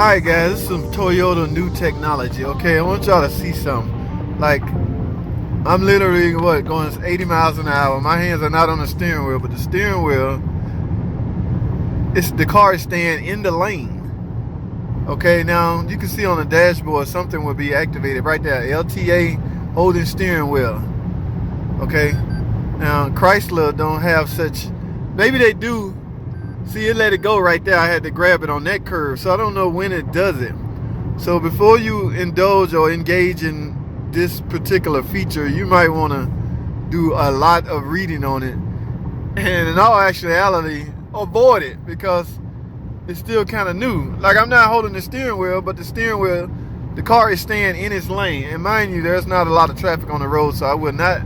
Alright guys, this is some Toyota new technology, okay? I want y'all to see something. Like, I'm literally, going 80 miles an hour. My hands are not on the steering wheel, but the steering wheel, the car is staying in the lane. Okay, now you can see on the dashboard something will be activated right there. LTA holding steering wheel. Okay, now Chrysler don't have such, maybe they do. See, it let it go right there. I had to grab it on that curve, so I don't know when it does it. So before you indulge or engage in this particular feature, you might want to do a lot of reading on it, and in all actuality, avoid it because it's still kind of new. Like, I'm not holding the steering wheel, but the car is staying in its lane. And mind you, there's not a lot of traffic on the road, so I would not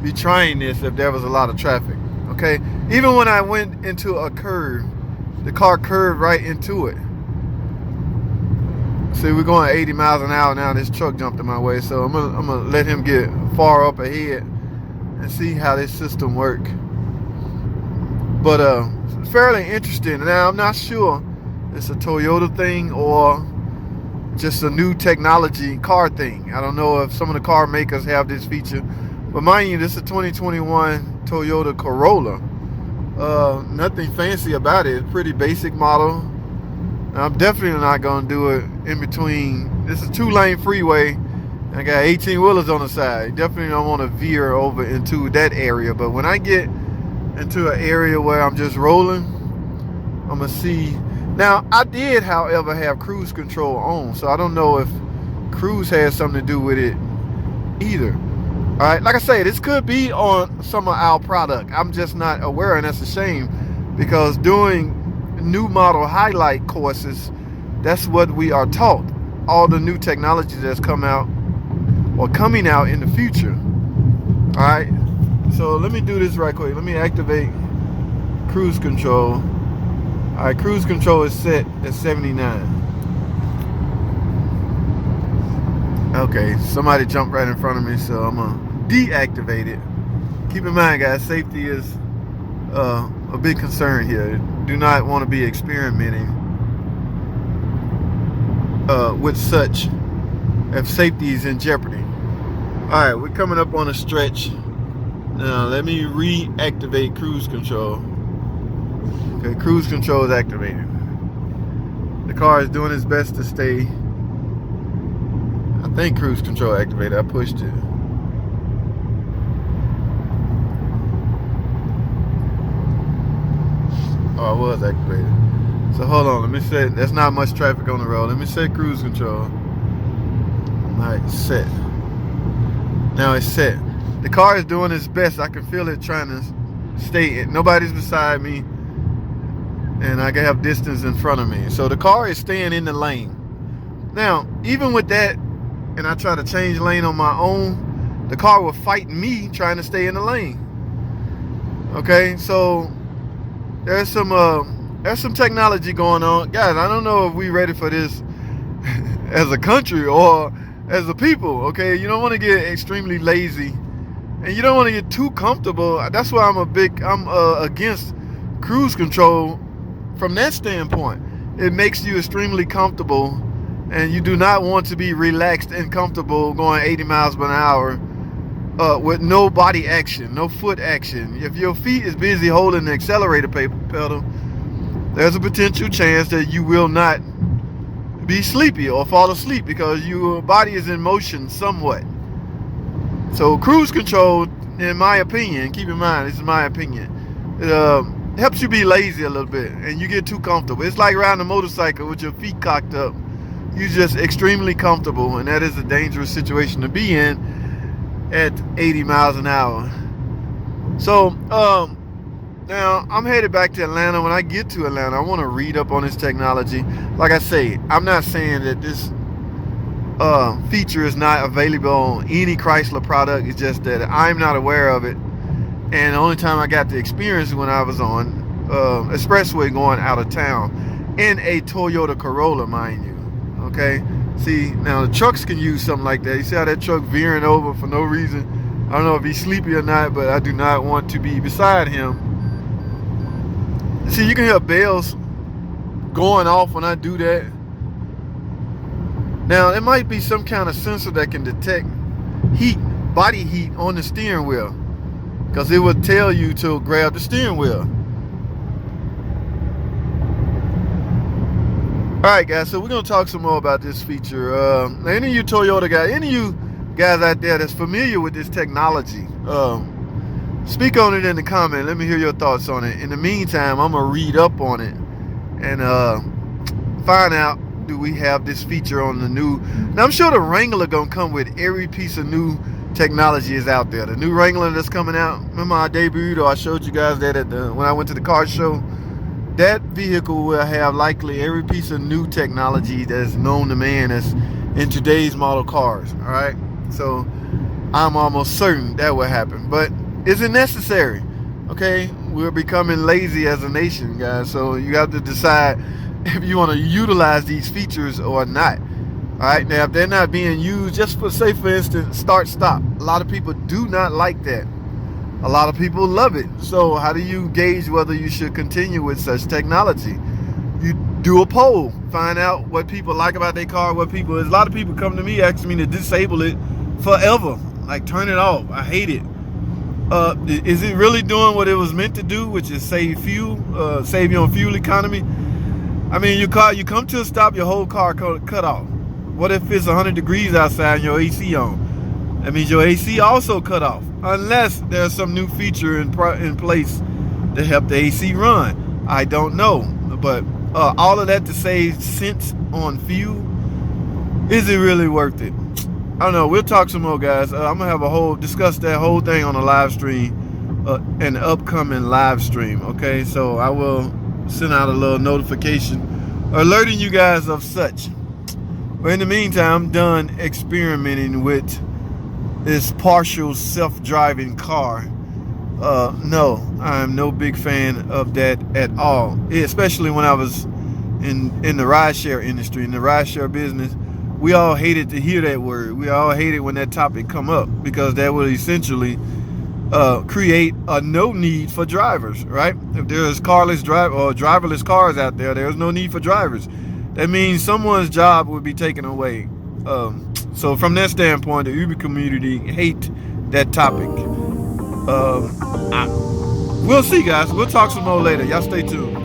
be trying this if there was a lot of traffic. Okay, even when I went into a curve, the car curved right into it. See, we're going 80 miles an hour now. This truck jumped in my way, so I'm gonna let him get far up ahead and see how this system works. But it's fairly interesting. Now, I'm not sure it's a Toyota thing or just a new technology car thing. I don't know if some of the car makers have this feature. But mind you, this is a 2021 Toyota Corolla. Nothing fancy about it. It's a pretty basic model. I'm definitely not going to do it in between. This is a 2-lane freeway. I got 18 wheelers on the side. Definitely don't want to veer over into that area. But when I get into an area where I'm just rolling, I'm going to see. Now, I did, however, have cruise control on. So I don't know if cruise has something to do with it either. All right, like I say, this could be on some of our product. I'm just not aware, and that's a shame because doing new model highlight courses, that's what we are taught. All the new technology that's come out or coming out in the future. All right, so let me do this right quick. Let me activate cruise control. All right, cruise control is set at 79. Okay, somebody jumped right in front of me, so I'm gonna deactivate it. Keep in mind, guys, safety is a big concern here. Do not want to be experimenting with such if safety is in jeopardy. All right, we're coming up on a stretch. Now, let me reactivate cruise control. Okay, cruise control is activated. The car is doing its best to stay. I think cruise control activated. I pushed it. Oh, I was activated. So hold on. Let me set. There's not much traffic on the road. Let me set cruise control. Alright, set. Now it's set. The car is doing its best. I can feel it trying to stay. Nobody's beside me, and I can have distance in front of me. So the car is staying in the lane. Now, even with that, and I try to change lane on my own, the car will fight me trying to stay in the lane. Okay, so there's some technology going on, guys. I don't know if we ready for this as a country or as a people. Okay, you don't want to get extremely lazy, and you don't want to get too comfortable. That's why I'm against cruise control from that standpoint. It makes you extremely comfortable. And you do not want to be relaxed and comfortable going 80 miles per hour with no body action, no foot action. If your feet is busy holding the accelerator pedal, there's a potential chance that you will not be sleepy or fall asleep because your body is in motion somewhat. So cruise control, in my opinion, keep in mind, this is my opinion, it helps you be lazy a little bit and you get too comfortable. It's like riding a motorcycle with your feet cocked up. You're just extremely comfortable, and that is a dangerous situation to be in at 80 miles an hour. So now I'm headed back to Atlanta. When I get to Atlanta, I want to read up on this technology. Like I say, I'm not saying that this feature is not available on any Chrysler product. It's just that I'm not aware of it, and the only time I got to experience it when I was on expressway going out of town in a Toyota Corolla, mind you. Okay, see, now the trucks can use something like that. You see how that truck veering over for no reason? I don't know if he's sleepy or not, but I do not want to be beside him. See, you can hear bells going off when I do that. Now, it might be some kind of sensor that can detect heat, body heat on the steering wheel, because it will tell you to grab the steering wheel. Alright guys, so we're going to talk some more about this feature. Now, any of you Toyota guys, any of you guys out there that's familiar with this technology, speak on it in the comment. Let me hear your thoughts on it. In the meantime, I'm going to read up on it and find out, do we have this feature on the new. Now I'm sure the Wrangler gonna come with every piece of new technology is out there. The new Wrangler that's coming out, remember I debuted, or I showed you guys that at when I went to the car show. That vehicle will have likely every piece of new technology that's known to man that's in today's model cars. All right, so I'm almost certain that will happen, but is it necessary? Okay, we're becoming lazy as a nation, guys, so you have to decide if you want to utilize these features or not. All right, now if they're not being used, just for, say for instance, start stop, a lot of people do not like that. A lot of people love it. So how do you gauge whether you should continue with such technology? You do a poll, find out what people like about their car, what people, a lot of people come to me asking me to disable it forever, like turn it off. I hate it. Is it really doing what it was meant to do, which is save fuel, save you on fuel economy? I mean, your car, you come to a stop, your whole car cut off. What if it's 100 degrees outside and your AC on? That means your AC also cut off, unless there's some new feature in place to help the AC run. I don't know, but all of that to save cents on fuel, is it really worth it? I don't know. We'll talk some more, guys. I'm gonna have discuss that whole thing on a live stream, an upcoming live stream. Okay, so I will send out a little notification alerting you guys of such. But in the meantime, I'm done experimenting with this partial self-driving car. No, I'm no big fan of that at all, especially when I was in the rideshare industry, in the rideshare business. We all hated to hear that word. We all hated when that topic come up, because that would essentially create a no need for drivers, right? If there's driverless cars out there, there's no need for drivers. That means someone's job would be taken away. So from that standpoint, the Uber community hate that topic. We'll see, guys. We'll talk some more later. Y'all stay tuned.